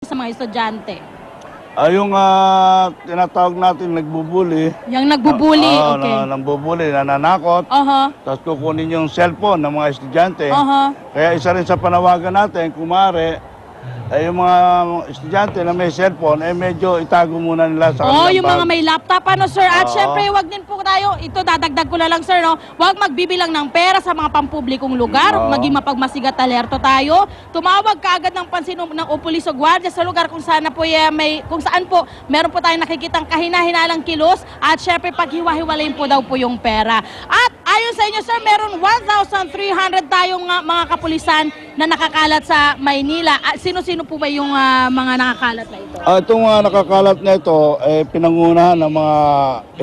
sa mga estudyante? Yung tinatawag natin nagbubuli. Yung nagbubuli, okay. Nagbubuli, nananakot. Tapos kukunin yung cellphone ng mga estudyante. Kaya isa rin sa panawagan natin, kung maaari, yung mga estudyante na may cellphone, medyo itago muna nila sa kanilang yung mga bag. may laptop, ano, sir? At syempre, wag din po tayo, ito dadagdag ko na lang, sir, no? Wag magbibilang ng pera sa mga pampublikong lugar, maging mapagmasigat alerto tayo. Tumawag kaagad ng pansin ng pulis o gwardiya sa lugar kung saan po kung saan po meron po tayong nakikitang kahina-hinalang kilos, at syempre paghiwa-hiwalayin po daw po yung pera. At ayon sa inyo, sir, meron 1,300 tayong mga kapulisan na nakakalat sa Maynila. Sino-sino po ba yung mga nakakalat na ito? Itong mga nakakalat na ito, pinangunahan ng mga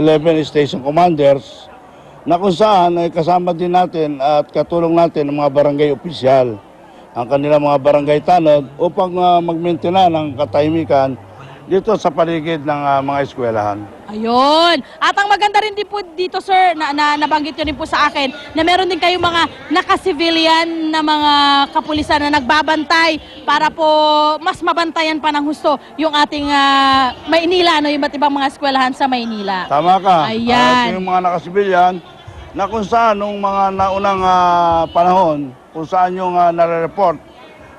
11 station commanders na kung saan kasama din natin at katulong natin ng mga barangay opisyal, ang kanilang mga barangay tanod upang mag-maintain ng katahimikan dito sa paligid ng mga eskwelahan. Ayun. At ang maganda rin din po dito, sir, na nabanggit nyo rin po sa akin, na meron din kayong mga naka-civilian na mga kapulisan na nagbabantay para po mas mabantayan pa ng husto yung ating Maynila, no, yung iba't ibang mga eskwelahan sa Maynila. Tama ka. Ayan. Yung mga naka-civilian na kung saan nung mga naunang panahon, kung saan yung nare-report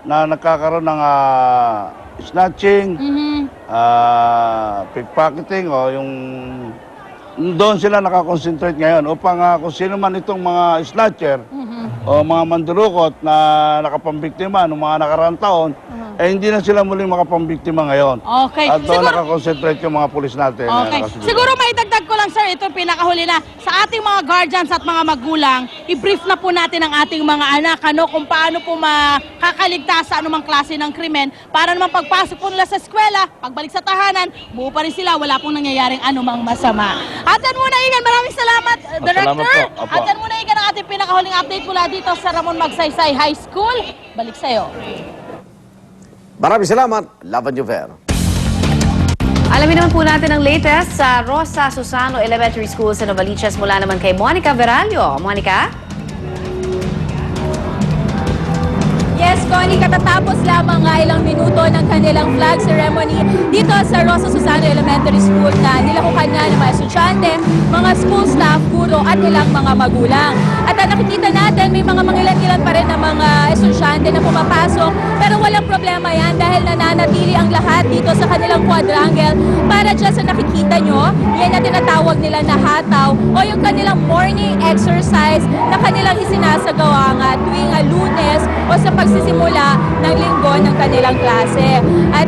na nagkakaroon ng snatching, pickpocketing o yung doon sila nakakonsentrate ngayon upang kung sino man itong mga snatcher o mga mandurukot na nakapambiktima noong mga nakaraang taon, hindi na sila muling makapambiktima ngayon. Okay. At doon nakakonsentrate yung mga pulis natin. Okay. Siguro maidagdag ko lang, sir, ito pinakahuli na sa ating mga guardians at mga magulang, i-brief na po natin ang ating mga anak kung paano po makakaligtas sa anumang klase ng krimen para naman pagpasok po nila sa eskwela, pagbalik sa tahanan, buo pa rin sila, wala pong nangyayaring anumang masama. At yan muna, Igan, maraming salamat, Director. At yan muna, Igan, ang ating pinakahuling update mula dito sa Ramon Magsaysay High School. Balik sa'yo. Maraming salamat, Laban Juver. Alamin naman po natin ang latest sa Rosa Susano Elementary School sa Novaliches mula naman kay Monica Veralio. Monica? Yes, Connie, katatapos lamang ilang minuto ng kanilang flag ceremony dito sa Rosa Susano Elementary School na nilakukan nga ng mga estudyante, mga school staff, guro at ilang mga magulang. At nakikita natin may mga mangilan-ilan pa rin na mga estudyante na pumapasok, pero walang problema yan dahil nananatili ang lahat dito sa kanilang quadrangle para dyan sa nakikita nyo, yan na tinatawag nila na hataw o yung kanilang morning exercise na kanilang isinasagawa nga tuwing Lunes o sa pagsisimula ng linggo ng kanilang klase. At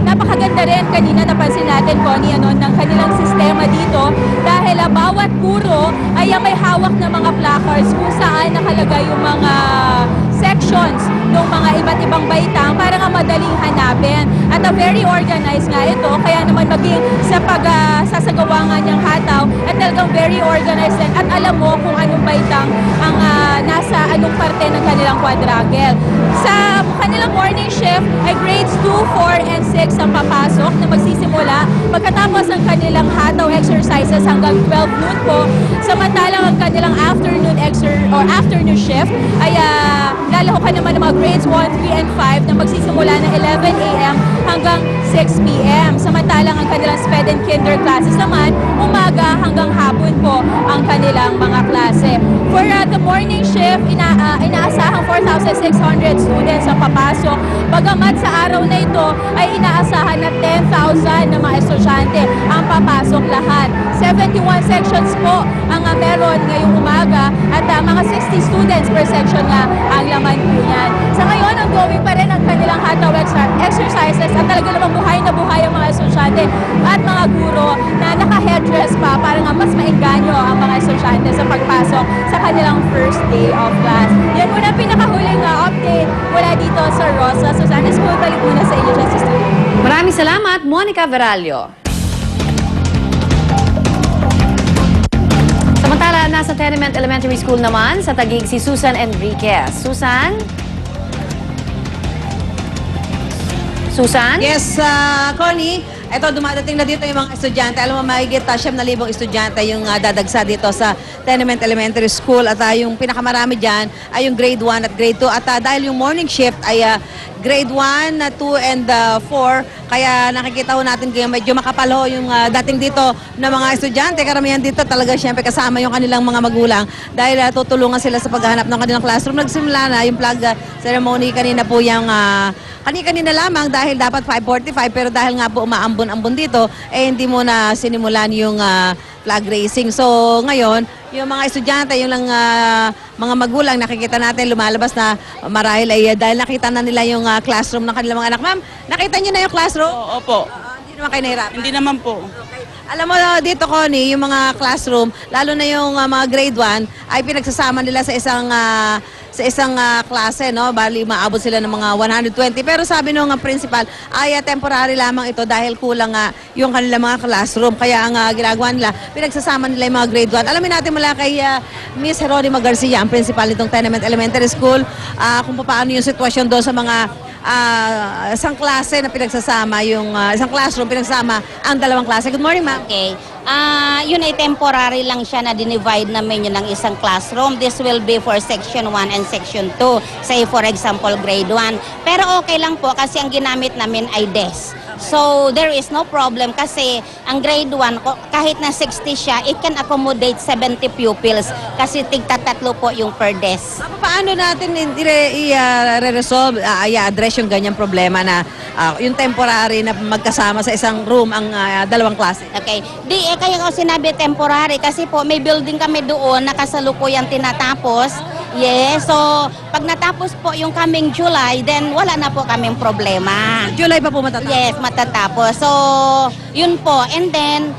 napakaganda rin, kanina napansin natin, Connie, ng kanilang sistema dito dahil bawat guro ay may hawak na mga placards kung saan nakalagay yung mga sections ng mga iba't ibang baitang para nga madaling hanapin. At very organized nga ito, kaya naman maging sa pagsasagawa nga niyang hataw at talagang very organized din at alam mo kung anong baitang ang nasa anong parte ng kanilang quadrangle. Sa kanilang morning shift ay grades 2, 4, and 6 ang papasok na magsisimula pagkatapos ng kanilang hataw exercises hanggang 12 noon po. Samantalang ang kanilang afternoon shift ay lalahukan naman ng mga grades 1, 3, and 5 na magsisimula ng 11 a.m. hanggang 6 p.m. Samantalang ang kanilang sped and kinder classes naman, umaga hanggang hapon po ang kanilang mga klase. For the morning shift, inaasahang 4,600 students ang papasok. Bagamat sa araw na ito ay inaasahan na 10,000 na mga estudyante ang papasok lahat. 71 sections po ang meron ngayong umaga at mga 60 students per section nga ang laman po yan. Sa ngayon, ongoing pa rin ang kanilang hataw exercises at talaga namang buhay na buhay ang mga estudyante at mga guro na naka-headdress pa para nga mas maengganyo ang mga estudyante sa pagpasok sa kanilang first day of class. Yan muna pinakahuling update mula dito sa Rosa Susano School. Balik muna sa inyo dyan sa studio. Maraming salamat, Monica Veralio. Samantala, nasa Tenement Elementary School naman sa Taguig si Susan Enriquez. Susan? Susan? Yes, Connie. Ito, dumadating na dito yung mga estudyante. Alam mo, mahigit 7,000 estudyante yung dadagsa dito sa Tenement Elementary School. At yung pinakamarami dyan ay yung grade 1 at grade 2. At dahil yung morning shift ay grade 1, 2, and 4. Kaya nakikita ho natin kaya medyo makapal ho yung dating dito na mga estudyante. Karamihan dito talaga siyempre kasama yung kanilang mga magulang dahil tutulungan sila sa paghahanap ng kanilang classroom. Nagsimula na yung flag ceremony kanina po yung kanina lamang dahil dapat 5:45 pero dahil nga po umaambon-ambon dito, hindi mo na sinimulan yung flag raising. So ngayon, yung mga estudyante, yung lang mga magulang, nakikita natin lumalabas na marahil ay dahil nakita na nila yung classroom ng kanilang mga anak. Ma'am, nakita niyo na yung classroom? Opo. Hindi naman kayo nahirapan? Hindi naman po. Alam mo dito, Connie, yung mga classroom, lalo na yung mga grade 1, ay pinagsasama nila sa isang klase, no? Bali, maabot sila ng mga 120. Pero sabi nung principal, ay temporary lamang ito dahil kulang yung kanilang mga classroom. Kaya ang ginagawa nila, pinagsasama nila yung mga grade 1. Alamin natin mula kay Miss Jeronima Garcia, ang principal nitong Tenement Elementary School, kung paano yung sitwasyon doon sa mga isang klase na pinagsasama, yung isang classroom, pinagsasama ang dalawang klase. Good morning, ma'am. Okay. Yun ay temporary lang siya na dinivide namin yun ng isang classroom. This will be for section 1 and section 2. Say for example, grade 1. Pero okay lang po kasi ang ginamit namin ay desk. So there is no problem kasi ang grade 1, kahit na 60 siya, it can accommodate 70 pupils kasi tigtatatlo po yung per desk. Paano natin i-resolve, i-address yung ganyang problema na yung temporary na magkasama sa isang room ang dalawang klase? Okay. Kaya ko sinabi temporary kasi po may building kami doon na kasalukuyang tinatapos. Yes, so pag natapos po yung coming July, then wala na po kaming problema. July pa po matatapos? Yes, matatapos. So, yun po. And then,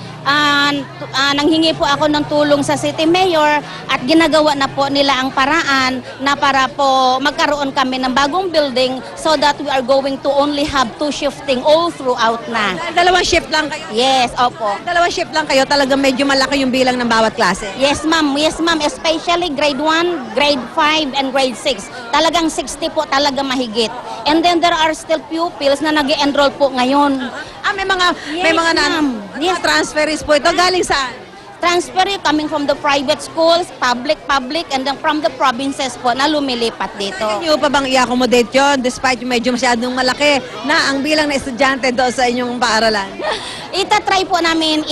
nanghingi po ako ng tulong sa city mayor at ginagawa na po nila ang paraan na para po magkaroon kami ng bagong building so that we are going to only have 2 shifting all throughout na. Dalawang shift lang kayo? Yes, opo. Dalawang shift lang kayo, talagang medyo malaki yung bilang ng bawat klase? Yes, ma'am. Yes, ma'am. Especially grade 1, grade 5, and grade 6. Talagang 60 po talaga mahigit. And then there are still pupils na nag-enroll po ngayon. May mga Yes, ma'am. Yes. transferees po ito. Galing saan? Transfer coming from the private schools, public, and then from the provinces po na lumilipat dito. Hindi pa bang i-accommodate yun despite yung medyo masyadong malaki na ang bilang na estudyante doon sa inyong paaralan? Itatry po namin